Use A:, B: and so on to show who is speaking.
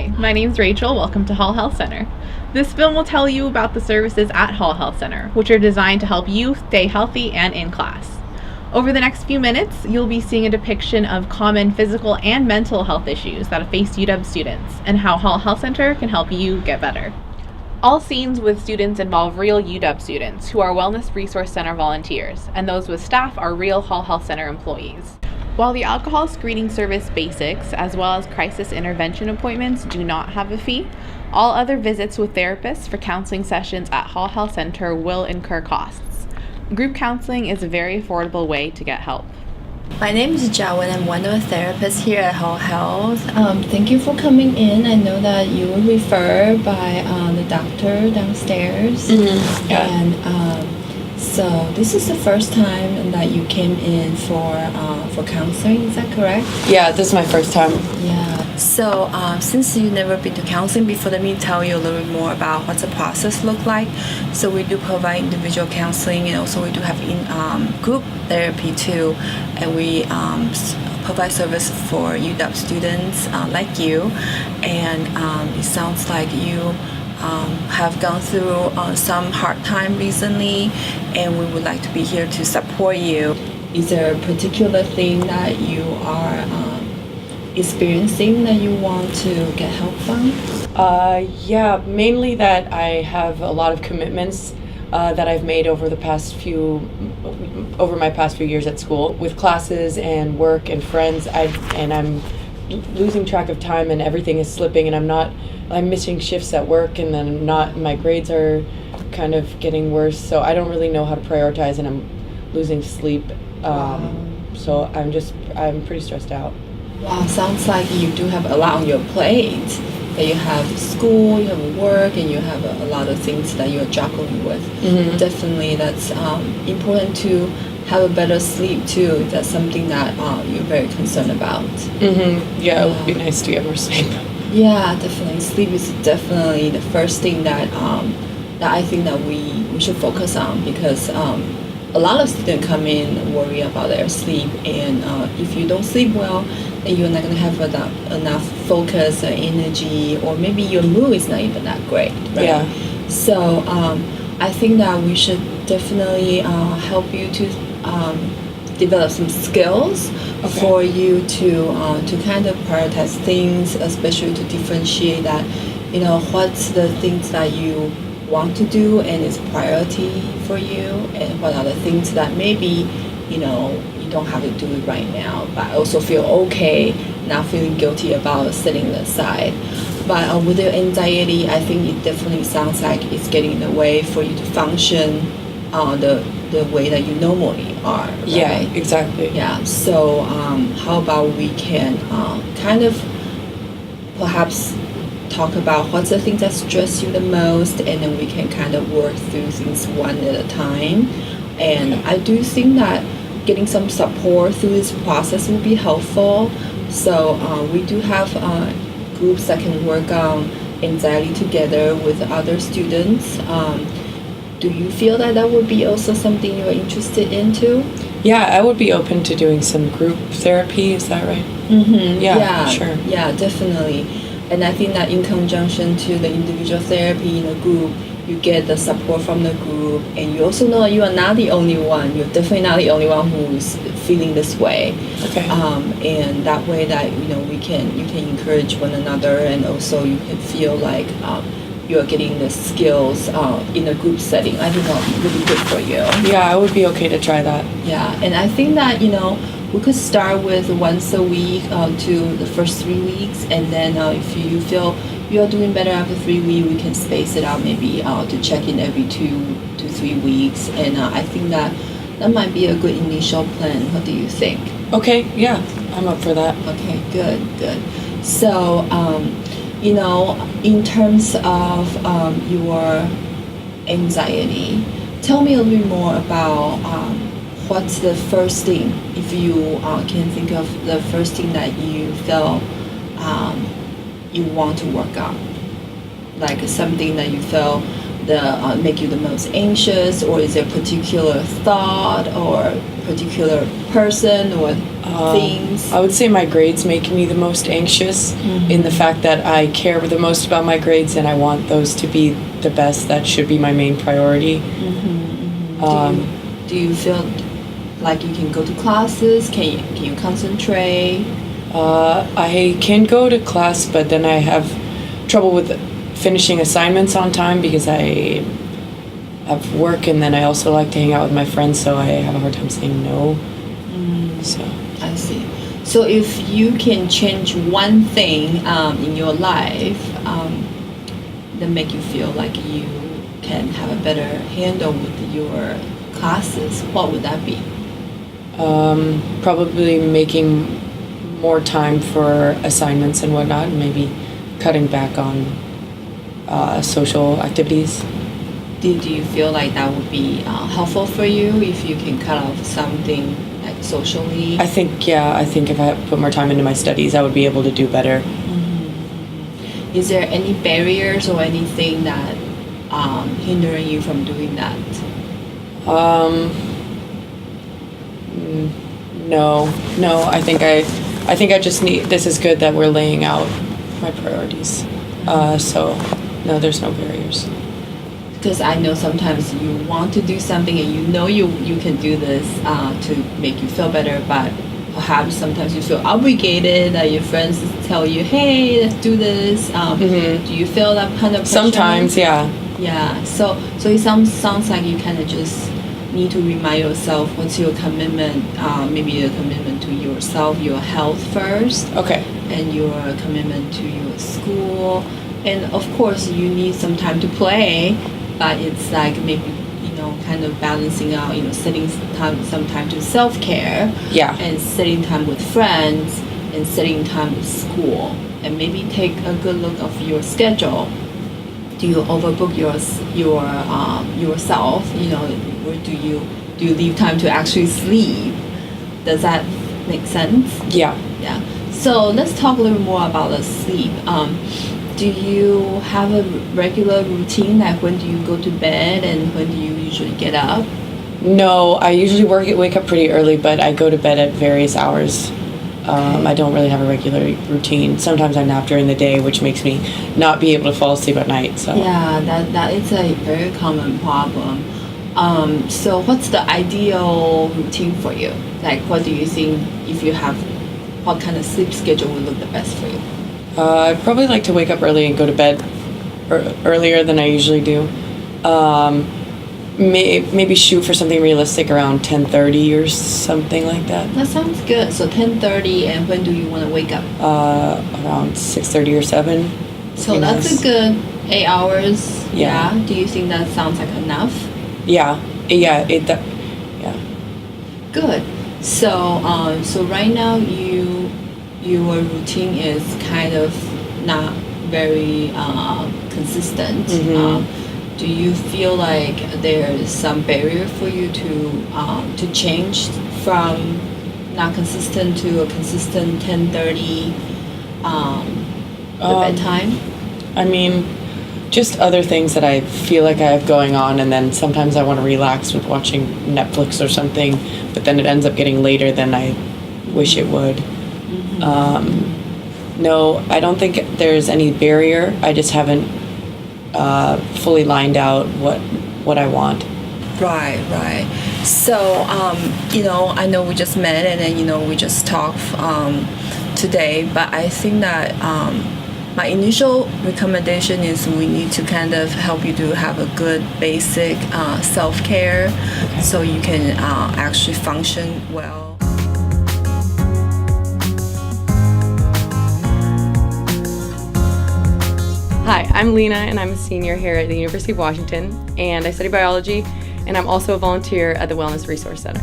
A: Hi, my name's Rachel. Welcome to Hall Health Center. This film will tell you about the services at Hall Health Center, which are designed to help you stay healthy and in class. Over the next few minutes, you'll be seeing a depiction of common physical and mental health issues that face UW students and how Hall Health Center can help you get better. All scenes with students involve real UW students who are Wellness Resource Center volunteers, and those with staff are real Hall Health Center employees. While the alcohol screening service basics, as well as crisis intervention appointments, do not have a fee, all other visits with therapists for counseling sessions at Hall Health Center will incur costs. Group counseling is a very affordable way to get help.
B: My name is Jawan. I'm one of the therapists here at Hall Health. Thank you for coming in. I know that you were referred by the doctor downstairs.
C: Mm-hmm. Yeah.
B: And so this is the first time that you came in for counseling, is that correct?
C: Yeah, this is my first time.
B: Yeah. So since you've never been to counseling before, let me tell you a little bit more about what the process look like. So we do provide individual counseling, and also we do have group therapy too, and we provide service for UW students like you. And it sounds like you have gone through some hard time recently, and we would like to be here to support you. Is there a particular thing that you are experiencing that you want to get help from?
C: Yeah, mainly that I have a lot of commitments that I've made over my past few years at school with classes and work and friends. I'm losing track of time, and everything is slipping, and I'm missing shifts at work, and then my grades are kind of getting worse, so I don't really know how to prioritize, and I'm losing sleep. So I'm pretty stressed out.
B: Wow, sounds like you do have a lot on your plate. That you have school, you have work, and you have a lot of things that you're juggling with.
C: Mm-hmm.
B: Definitely, that's important to have a better sleep too. That's something that you're very concerned about.
C: Mm-hmm. Yeah, it would be nice to get more sleep.
B: Yeah, definitely. Sleep is definitely the first thing that I think that we should focus on, because a lot of students come in worry about their sleep, and if you don't sleep well, then you're not going to have enough focus or energy, or maybe your mood is not even that great, right?
C: Yeah.
B: So I think that we should definitely help you to develop some skills for you to kind of prioritize things, especially to differentiate that, what's the things that you want to do and is priority for you, and what are the things that maybe you don't have to do it right now, but also feel okay, not feeling guilty about setting it aside. But with your anxiety, I think it definitely sounds like it's getting in the way for you to function the way that you normally are, right?
C: Yeah, exactly.
B: Yeah, so how about we can kind of perhaps talk about what's the things that stress you the most, and then we can kind of work through things one at a time. And I do think that getting some support through this process will be helpful. So we do have groups that can work on anxiety together with other students. Do you feel that would be also something you're interested into?
C: Yeah, I would be open to doing some group therapy, is that right?
B: Mm-hmm.
C: Yeah, sure.
B: Yeah, definitely. And I think that in conjunction to the individual therapy in a group, you get the support from the group, and you also know that you are not the only one. You're definitely not the only one who's feeling this way.
C: Okay.
B: And that way that you can encourage one another, and also you can feel like you are getting the skills in a group setting. I think that would be really good for you.
C: Yeah, I would be okay to try that.
B: Yeah, and I think that we could start with once a week to the first 3 weeks, and then if you feel you are doing better after 3 weeks, we can space it out maybe to check in every 2 to 3 weeks. And I think that might be a good initial plan. What do you think?
C: Okay, yeah, I'm up for that.
B: Okay, good. So, in terms of your anxiety, tell me a little bit more about what's the first thing, if you can think of the first thing that you felt you want to work on, like something that you felt make you the most anxious, or is there a particular thought or particular person or things?
C: I would say my grades make me the most anxious in the fact that I care the most about my grades and I want those to be the best. That should be my main priority.
B: Do you feel like you can go to classes? Can you concentrate?
C: I can go to class, but then I have trouble with finishing assignments on time because I have work, and then I also like to hang out with my friends, so I have a hard time saying no. So
B: I see. So if you can change one thing in your life that make you feel like you can have a better handle with your classes, what would that be?
C: probably making more time for assignments and whatnot, and maybe cutting back on social activities.
B: Do you feel like that would be helpful for you if you can cut off something like socially?
C: I think if I put more time into my studies, I would be able to do better.
B: Is there any barriers or anything that hindering you from doing that?
C: No. I think I just need. This is good that we're laying out my priorities. So no, there's no barriers.
B: Because I know sometimes you want to do something and you know you can do this to make you feel better, but perhaps sometimes you feel obligated that your friends tell you, hey, let's do this. Do you feel that kind of pressure?
C: Sometimes, yeah.
B: Yeah. So it sounds like you kind of just need to remind yourself what's your commitment, maybe a commitment to yourself, your health first.
C: Okay.
B: And your commitment to your school. And of course you need some time to play, but it's like maybe, kind of balancing out, setting some time to self-care.
C: Yeah.
B: And setting time with friends and setting time with school. And maybe take a good look of your schedule. Do you overbook yourself? Or do you leave time to actually sleep? Does that make sense?
C: Yeah.
B: Yeah. So let's talk a little more about the sleep. Do you have a regular routine? Like when do you go to bed and when do you usually get up?
C: No, I usually wake up pretty early, but I go to bed at various hours. I don't really have a regular routine. Sometimes I nap during the day, which makes me not be able to fall asleep at night. So
B: yeah, that is a very common problem. So what's the ideal routine for you? Like what do you think what kind of sleep schedule would look the best for you?
C: I'd probably like to wake up early and go to bed earlier than I usually do. Maybe shoot for something realistic around 10:30 or something like that.
B: That sounds good. So 10:30, and when do you want to wake up?
C: Around 6:30 or 7.
B: So that's a good 8 hours.
C: Yeah.
B: Do you think that sounds like enough?
C: Yeah.
B: Good. So right now your routine is kind of not very consistent. Do you feel like there's some barrier for you to change from not consistent to a consistent 10:30 the bedtime?
C: I mean, just other things that I feel like I have going on, and then sometimes I want to relax with watching Netflix or something, but then it ends up getting later than I wish it would. No, I don't think there's any barrier. I just haven't fully lined out what I want.
B: Right. So, I know we just met and then, we just talked today, but I think that my initial recommendation is we need to kind of help you to have a good basic self-care so you can actually function well.
C: Hi, I'm Lena, and I'm a senior here at the University of Washington, and I study biology, and I'm also a volunteer at the Wellness Resource Center.